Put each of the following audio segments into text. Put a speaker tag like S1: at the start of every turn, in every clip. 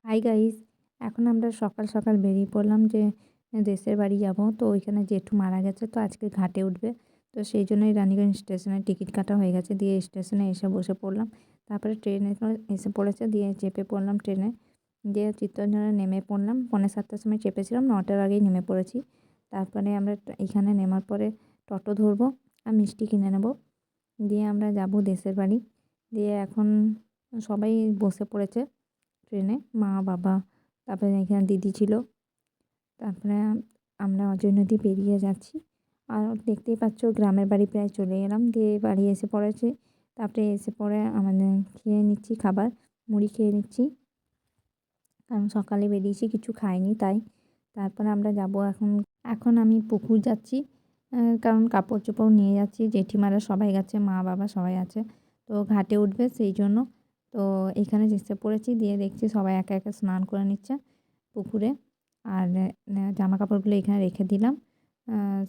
S1: Hi guys, এখন আমরা সকাল সকাল বেরিয়ে পড়লাম যে দেশের বাড়ি যাব। তো ওইখানে জেঠু মারা গেছে, তো আজকে ঘাটে উঠবে। তো সেই জন্যই রানীগঞ্জ স্টেশনে টিকিট কাটা হয়ে গেছে, দিয়ে স্টেশনে এসে বসে পড়লাম। তারপরে ট্রেনে এসে পড়েছে, দিয়ে চেপে পড়লাম ট্রেনে, দিয়ে চিত্তরঞ্জনে নেমে পড়লাম। 7:45 সময় চেপেছিলাম, 9টার আগেই নেমে পড়েছি। তারপরে আমরা এখানে নেমার পরে টোটো ধরবো আর মিষ্টি কিনে নেব, দিয়ে আমরা যাব দেশের বাড়ি। দিয়ে এখন সবাই বসে পড়েছে ট্রেনে, মা বাবা, তারপরে এখানে দিদি ছিল। তারপরে আমরা অজয় নদী পেরিয়ে যাচ্ছি। আর দেখতেই পাচ্ছ গ্রামের বাড়ি প্রায় চলে এলাম, দিয়ে বাড়ি এসে পড়েছি। তারপরে এসে পরে আমাদের খেয়ে নিচ্ছি খাবার, মুড়ি খেয়ে নিচ্ছি, কারণ সকালে বেরিয়েছি কিছু খাইনি তাই। তারপরে আমরা যাব এখন। এখন আমি পুকুর যাচ্ছি, কারণ কাপড় চোপড় নিয়ে যাচ্ছি। জেঠিমারা সবাই গেছে, মা বাবা সবাই আছে, তো ঘাটে উঠবে সেই জন্য। তো এখানে এসে পড়েছি, দিয়ে দেখছি সবাই একা একা স্নান করে নিচ্ছে পুকুরে। আর জামা কাপড়গুলো এখানে রেখে দিলাম,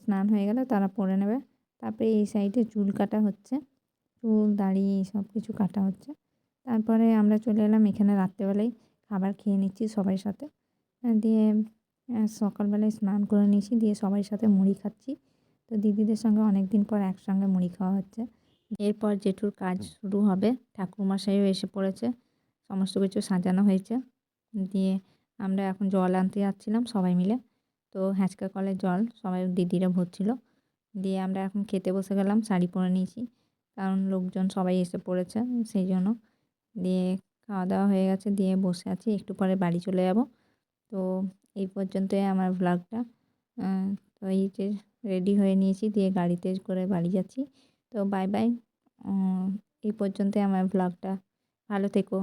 S1: স্নান হয়ে গেলে তারা পরে নেবে। তারপরে এই সাইডে চুল কাটা হচ্ছে, চুল দাড়ি সব কিছু কাটা হচ্ছে। তারপরে আমরা চলে এলাম এখানে, রাত্রেবেলায় খাবার খেয়ে নিচ্ছি সবাই সাথে। দিয়ে সকালবেলায় স্নান করে নিয়েছি, দিয়ে সবাই সাথে মুড়ি খাচ্ছি। তো দিদিদের সঙ্গে অনেক দিন পর একসঙ্গে মুড়ি খাওয়া হচ্ছে। এরপর জেঠুর কাজ শুরু হবে, ঠাকুরমশাইও এসে পড়েছে, সমস্ত কিছু সাজানো হয়েছে। দিয়ে আমরা এখন জল আনতে যাচ্ছিলাম সবাই মিলে। তো হ্যাঁচকা কলের জল সবাই দিদিরা ভরছিল। দিয়ে আমরা এখন খেতে বসে গেলাম, শাড়ি পরে নিয়েছি, কারণ লোকজন সবাই এসে পড়েছে সেই জন্য। দিয়ে খাওয়া দাওয়া হয়ে গেছে, দিয়ে বসে আছি, একটু পরে বাড়ি চলে যাব। তো এই পর্যন্তই আমার ব্লগটা। তো এই যে রেডি হয়ে নিয়েছি, দিয়ে গাড়িতে করে বাড়ি যাচ্ছি। তো বাই বাই, এই পর্যন্তই আমার ব্লগটা। ভালো থেকো।